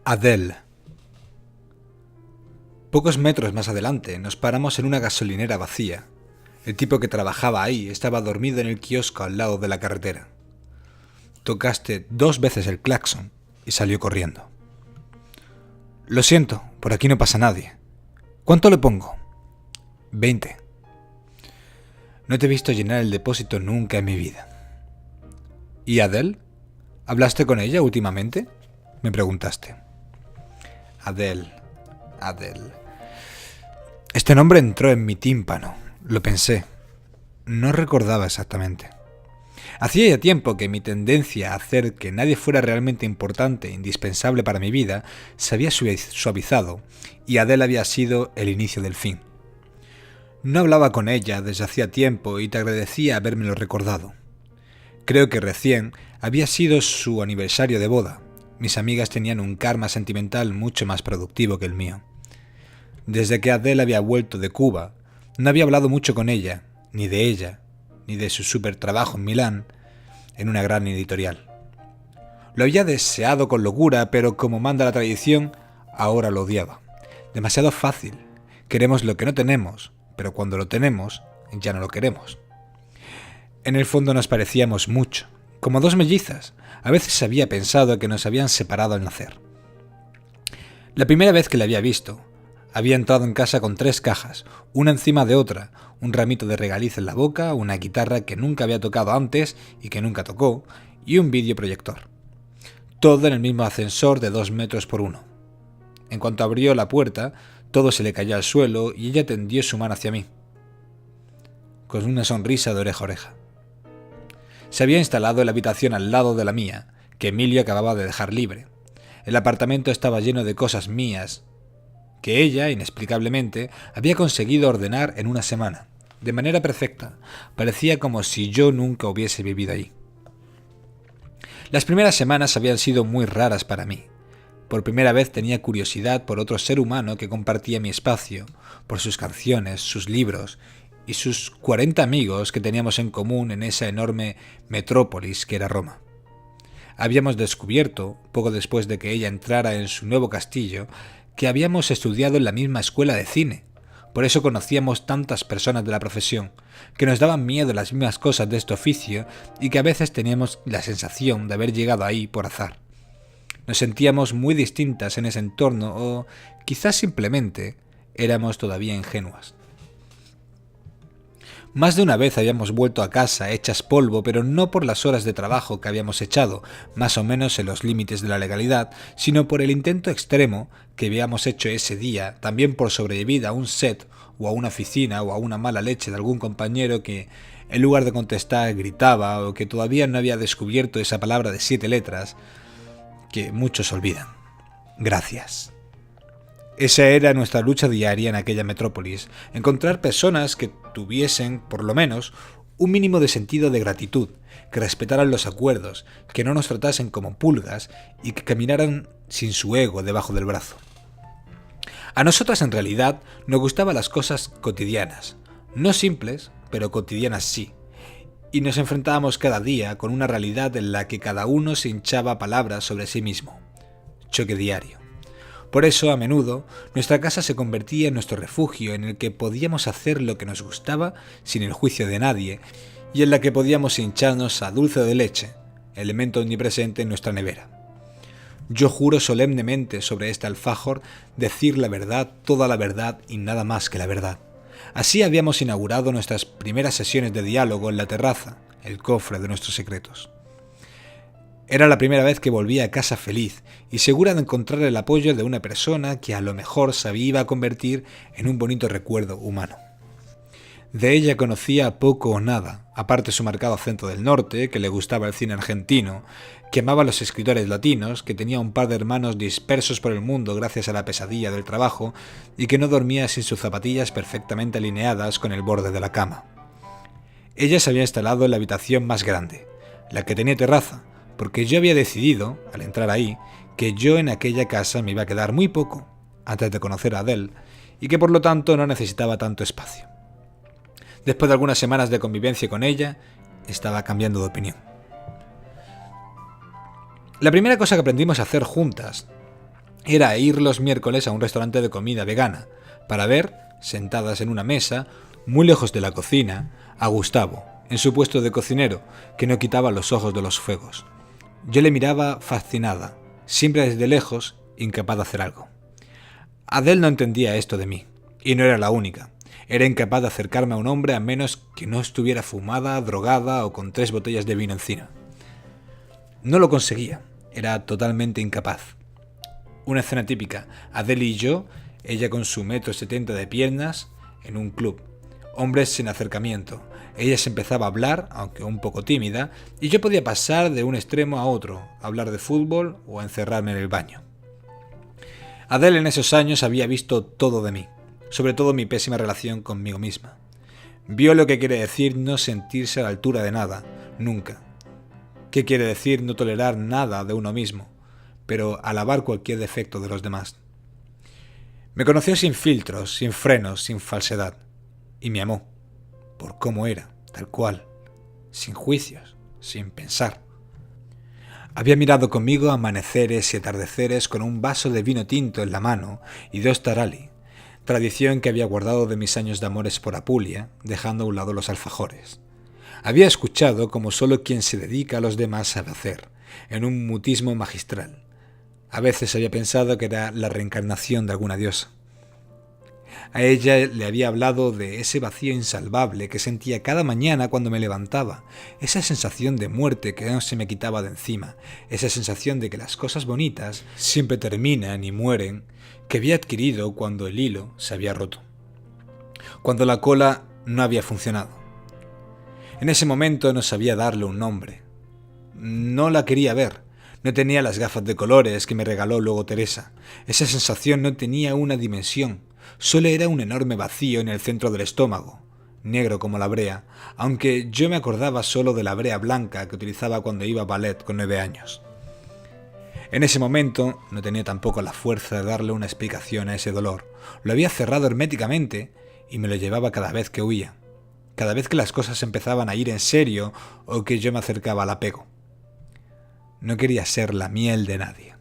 Adele. Pocos metros más adelante nos paramos en una gasolinera vacía. El tipo que trabajaba ahí estaba dormido en el kiosco al lado de la carretera. Tocaste 2 veces el claxon y salió corriendo. Lo siento, por aquí no pasa nadie. ¿Cuánto le pongo? 20. No te he visto llenar el depósito nunca en mi vida. ¿Y Adele? ¿Hablaste con ella últimamente? Me preguntaste. Adele. Este nombre entró en mi tímpano. Lo pensé. No recordaba exactamente. Hacía ya tiempo que mi tendencia a hacer que nadie fuera realmente importante e indispensable para mi vida se había suavizado, y Adele había sido el inicio del fin. No hablaba con ella desde hacía tiempo y te agradecía habérmelo recordado. Creo que recién había sido su aniversario de boda. Mis amigas tenían un karma sentimental mucho más productivo que el mío. Desde que Adele había vuelto de Cuba, no había hablado mucho con ella, ni de su súper trabajo en Milán, en una gran editorial. Lo había deseado con locura, pero como manda la tradición, ahora lo odiaba. Demasiado fácil. Queremos lo que no tenemos, pero cuando lo tenemos, ya no lo queremos. En el fondo nos parecíamos mucho, como dos mellizas. A veces había pensado que nos habían separado al nacer. La primera vez que la había visto, había entrado en casa con 3 cajas, una encima de otra, un ramito de regaliz en la boca, una guitarra que nunca había tocado antes y que nunca tocó, y un videoproyector. Todo en el mismo ascensor de 2 metros por 1. En cuanto abrió la puerta, todo se le cayó al suelo y ella tendió su mano hacia mí, con una sonrisa de oreja a oreja. Se había instalado en la habitación al lado de la mía, que Emilio acababa de dejar libre. El apartamento estaba lleno de cosas mías, que ella, inexplicablemente, había conseguido ordenar en una semana, de manera perfecta. Parecía como si yo nunca hubiese vivido allí. Las primeras semanas habían sido muy raras para mí. Por primera vez tenía curiosidad por otro ser humano que compartía mi espacio, por sus canciones, sus libros y sus 40 amigos que teníamos en común en esa enorme metrópolis que era Roma. Habíamos descubierto, poco después de que ella entrara en su nuevo castillo, que habíamos estudiado en la misma escuela de cine. Por eso conocíamos tantas personas de la profesión, que nos daban miedo las mismas cosas de este oficio y que a veces teníamos la sensación de haber llegado ahí por azar. Nos sentíamos muy distintas en ese entorno o quizás simplemente éramos todavía ingenuas. Más de una vez habíamos vuelto a casa hechas polvo, pero no por las horas de trabajo que habíamos echado, más o menos en los límites de la legalidad, sino por el intento extremo que habíamos hecho ese día, también por sobrevivir a un set, o a una oficina, o a una mala leche de algún compañero que, en lugar de contestar, gritaba, o que todavía no había descubierto esa palabra de 7 letras, que muchos olvidan. Gracias. Esa era nuestra lucha diaria en aquella metrópolis, encontrar personas que tuviesen, por lo menos, un mínimo de sentido de gratitud, que respetaran los acuerdos, que no nos tratasen como pulgas y que caminaran sin su ego debajo del brazo. A nosotras en realidad nos gustaban las cosas cotidianas, no simples, pero cotidianas sí, y nos enfrentábamos cada día con una realidad en la que cada uno se hinchaba palabras sobre sí mismo. Choque diario. Por eso, a menudo, nuestra casa se convertía en nuestro refugio en el que podíamos hacer lo que nos gustaba sin el juicio de nadie y en la que podíamos hincharnos a dulce de leche, elemento omnipresente en nuestra nevera. Yo juro solemnemente sobre este alfajor decir la verdad, toda la verdad y nada más que la verdad. Así habíamos inaugurado nuestras primeras sesiones de diálogo en la terraza, el cofre de nuestros secretos. Era la primera vez que volvía a casa feliz y segura de encontrar el apoyo de una persona que a lo mejor se iba a convertir en un bonito recuerdo humano. De ella conocía poco o nada, aparte su marcado acento del norte, que le gustaba el cine argentino, que amaba a los escritores latinos, que tenía un par de hermanos dispersos por el mundo gracias a la pesadilla del trabajo y que no dormía sin sus zapatillas perfectamente alineadas con el borde de la cama. Ella se había instalado en la habitación más grande, la que tenía terraza, porque yo había decidido, al entrar ahí, que yo en aquella casa me iba a quedar muy poco, antes de conocer a Adele, y que por lo tanto no necesitaba tanto espacio. Después de algunas semanas de convivencia con ella, estaba cambiando de opinión. La primera cosa que aprendimos a hacer juntas era ir los miércoles a un restaurante de comida vegana para ver, sentadas en una mesa, muy lejos de la cocina, a Gustavo, en su puesto de cocinero, que no quitaba los ojos de los fuegos. Yo le miraba fascinada, siempre desde lejos, incapaz de hacer algo. Adele no entendía esto de mí, y no era la única. Era incapaz de acercarme a un hombre a menos que no estuviera fumada, drogada o con 3 botellas de vino encima. No lo conseguía, era totalmente incapaz. Una escena típica, Adele y yo, ella con su 1,70 m de piernas, en un club. Hombres sin acercamiento. Ella se empezaba a hablar, aunque un poco tímida, y yo podía pasar de un extremo a otro, hablar de fútbol o a encerrarme en el baño. Adele en esos años había visto todo de mí, sobre todo mi pésima relación conmigo misma. Vio lo que quiere decir no sentirse a la altura de nada, nunca. ¿Qué quiere decir no tolerar nada de uno mismo, pero alabar cualquier defecto de los demás? Me conoció sin filtros, sin frenos, sin falsedad, y me amó, por cómo era, tal cual, sin juicios, sin pensar. Había mirado conmigo amaneceres y atardeceres con un vaso de vino tinto en la mano y 2 tarali, tradición que había guardado de mis años de amores por Apulia, dejando a un lado los alfajores. Había escuchado como solo quien se dedica a los demás sabe hacer, en un mutismo magistral. A veces había pensado que era la reencarnación de alguna diosa. A ella le había hablado de ese vacío insalvable que sentía cada mañana cuando me levantaba, esa sensación de muerte que no se me quitaba de encima, esa sensación de que las cosas bonitas siempre terminan y mueren, que había adquirido cuando el hilo se había roto, cuando la cola no había funcionado. En ese momento no sabía darle un nombre. No la quería ver. No tenía las gafas de colores que me regaló luego Teresa. Esa sensación no tenía una dimensión. Solo era un enorme vacío en el centro del estómago, negro como la brea, aunque yo me acordaba solo de la brea blanca que utilizaba cuando iba a ballet con 9 años. En ese momento no tenía tampoco la fuerza de darle una explicación a ese dolor. Lo había cerrado herméticamente y me lo llevaba cada vez que huía, cada vez que las cosas empezaban a ir en serio o que yo me acercaba al apego. No quería ser la miel de nadie.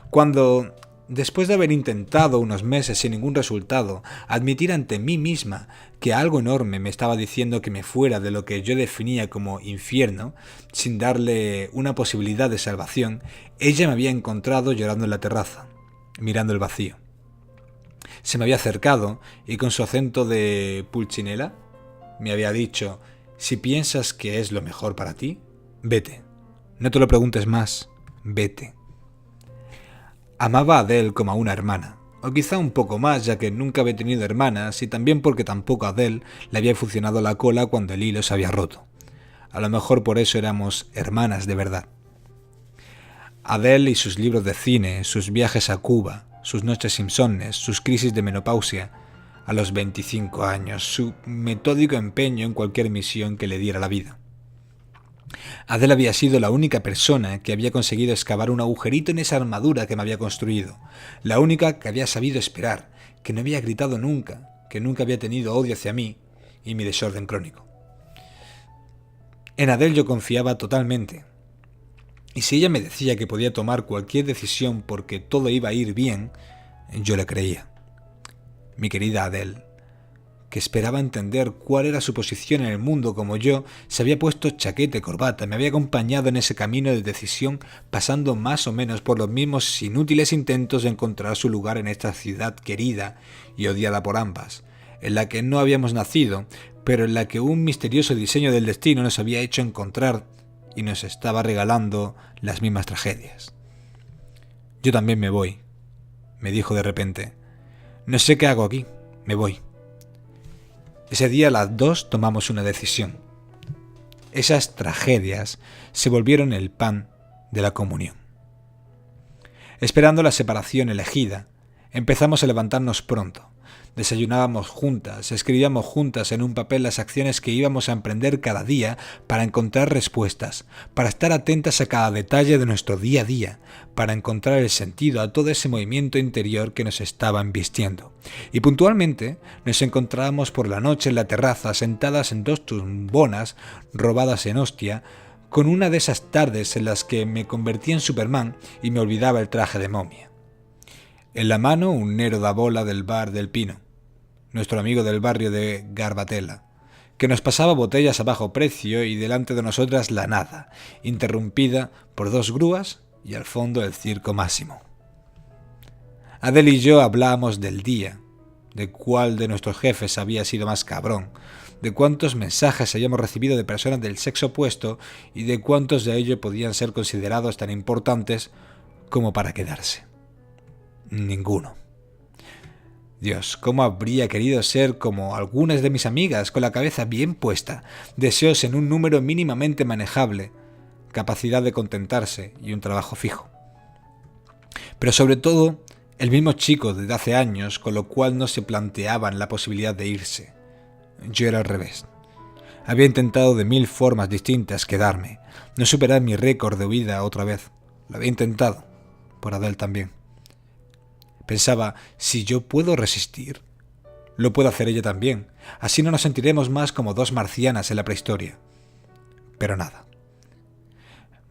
Cuando, después de haber intentado unos meses sin ningún resultado, admitir ante mí misma que algo enorme me estaba diciendo que me fuera de lo que yo definía como infierno, sin darle una posibilidad de salvación, ella me había encontrado llorando en la terraza, mirando el vacío. Se me había acercado y con su acento de pulchinela me había dicho: si piensas que es lo mejor para ti, vete. No te lo preguntes más, vete. Amaba a Adele como a una hermana, o quizá un poco más, ya que nunca había tenido hermanas y también porque tampoco a Adele le había funcionado la cola cuando el hilo se había roto. A lo mejor por eso éramos hermanas de verdad. Adele y sus libros de cine, sus viajes a Cuba, sus noches insomnes, sus crisis de menopausia a los 25 años, su metódico empeño en cualquier misión que le diera la vida. Adele había sido la única persona que había conseguido excavar un agujerito en esa armadura que me había construido, la única que había sabido esperar, que no había gritado nunca, que nunca había tenido odio hacia mí y mi desorden crónico. En Adele yo confiaba totalmente, y si ella me decía que podía tomar cualquier decisión porque todo iba a ir bien, yo le creía. Mi querida Adele, que esperaba entender cuál era su posición en el mundo como yo, se había puesto chaqueta y corbata, me había acompañado en ese camino de decisión, pasando más o menos por los mismos inútiles intentos de encontrar su lugar en esta ciudad querida y odiada por ambas, en la que no habíamos nacido, pero en la que un misterioso diseño del destino nos había hecho encontrar y nos estaba regalando las mismas tragedias. Yo también me voy, me dijo de repente. No sé qué hago aquí, me voy. Ese día a las 2 tomamos una decisión. Esas tragedias se volvieron el pan de la comunión. Esperando la separación elegida, empezamos a levantarnos pronto. Desayunábamos juntas, escribíamos juntas en un papel las acciones que íbamos a emprender cada día para encontrar respuestas, para estar atentas a cada detalle de nuestro día a día, para encontrar el sentido a todo ese movimiento interior que nos estaba embistiendo. Y puntualmente nos encontrábamos por la noche en la terraza, sentadas en 2 tumbonas robadas en hostia, con una de esas tardes en las que me convertía en Superman y me olvidaba el traje de momia. En la mano un Nero da Bola del bar del Pino, nuestro amigo del barrio de Garbatella, que nos pasaba botellas a bajo precio y delante de nosotras la nada, interrumpida por 2 grúas y al fondo el circo Máximo. Adele y yo hablábamos del día, de cuál de nuestros jefes había sido más cabrón, de cuántos mensajes habíamos recibido de personas del sexo opuesto y de cuántos de ellos podían ser considerados tan importantes como para quedarse. Ninguno. Dios, cómo habría querido ser como algunas de mis amigas, con la cabeza bien puesta, deseos en un número mínimamente manejable, capacidad de contentarse y un trabajo fijo. Pero sobre todo, el mismo chico desde hace años, con lo cual no se planteaban la posibilidad de irse. Yo era al revés. Había intentado de 1000 formas distintas quedarme, no superar mi récord de huida otra vez. Lo había intentado, por Adele también. Pensaba, si yo puedo resistir, lo puede hacer ella también. Así no nos sentiremos más como 2 marcianas en la prehistoria. Pero nada.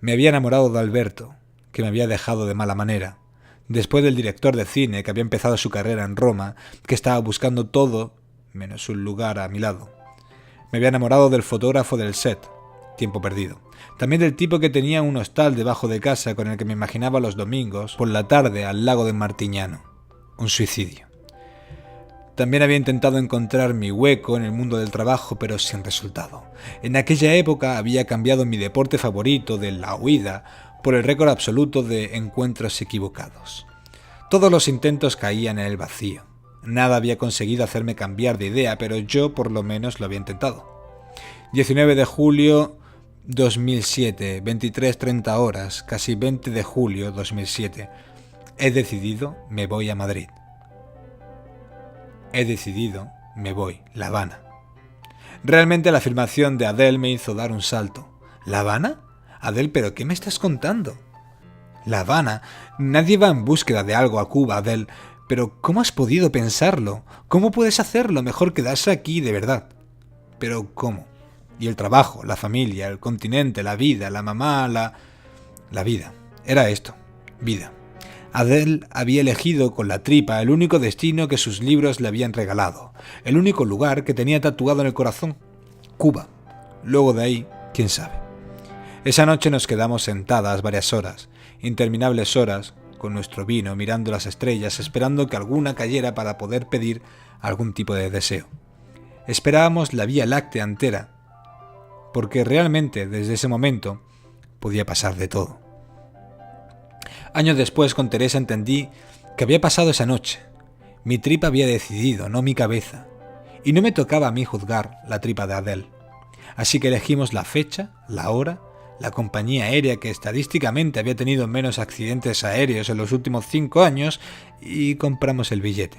Me había enamorado de Alberto, que me había dejado de mala manera, después del director de cine que había empezado su carrera en Roma, que estaba buscando todo menos un lugar a mi lado. Me había enamorado del fotógrafo del set, Tiempo Perdido. También del tipo que tenía un hostal debajo de casa con el que me imaginaba los domingos por la tarde al lago de Martignano. Un suicidio. También había intentado encontrar mi hueco en el mundo del trabajo, pero sin resultado. En aquella época había cambiado mi deporte favorito de la huida por el récord absoluto de encuentros equivocados. Todos los intentos caían en el vacío. Nada había conseguido hacerme cambiar de idea, pero yo por lo menos lo había intentado. 19 de julio 2007, 23:30 horas, casi 20 de julio 2007. He decidido, me voy a Madrid. He decidido, me voy, La Habana. Realmente la afirmación de Adele me hizo dar un salto. ¿La Habana? Adele, ¿pero qué me estás contando? La Habana. Nadie va en búsqueda de algo a Cuba, Adele. Pero ¿cómo has podido pensarlo? ¿Cómo puedes hacerlo? Mejor quedarse aquí de verdad. Pero ¿cómo? Y el trabajo, la familia, el continente, la vida, la mamá, la vida. Era esto, vida. Adele había elegido con la tripa el único destino que sus libros le habían regalado, el único lugar que tenía tatuado en el corazón, Cuba. Luego de ahí, quién sabe. Esa noche nos quedamos sentadas varias horas, interminables horas, con nuestro vino, mirando las estrellas, esperando que alguna cayera para poder pedir algún tipo de deseo. Esperábamos la Vía Láctea entera, porque realmente desde ese momento podía pasar de todo. Años después con Teresa entendí que había pasado esa noche. Mi tripa había decidido, no mi cabeza, y no me tocaba a mí juzgar la tripa de Adele. Así que elegimos la fecha, la hora, la compañía aérea que estadísticamente había tenido menos accidentes aéreos en los últimos 5 años y compramos el billete.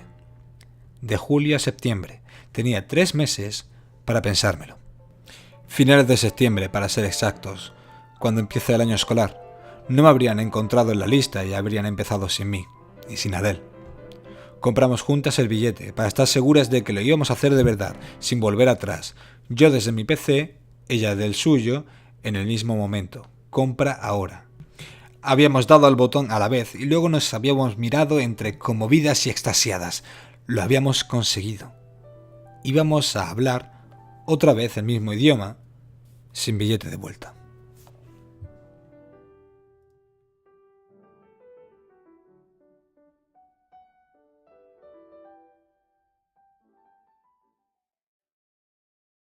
De julio a septiembre. Tenía 3 meses para pensármelo. Finales de septiembre, para ser exactos, cuando empiece el año escolar. No me habrían encontrado en la lista y habrían empezado sin mí, y sin Adele. Compramos juntas el billete, para estar seguras de que lo íbamos a hacer de verdad, sin volver atrás. Yo desde mi PC, ella del suyo, en el mismo momento. Compra ahora. Habíamos dado al botón a la vez y luego nos habíamos mirado entre conmovidas y extasiadas. Lo habíamos conseguido. Íbamos a hablar otra vez el mismo idioma, sin billete de vuelta.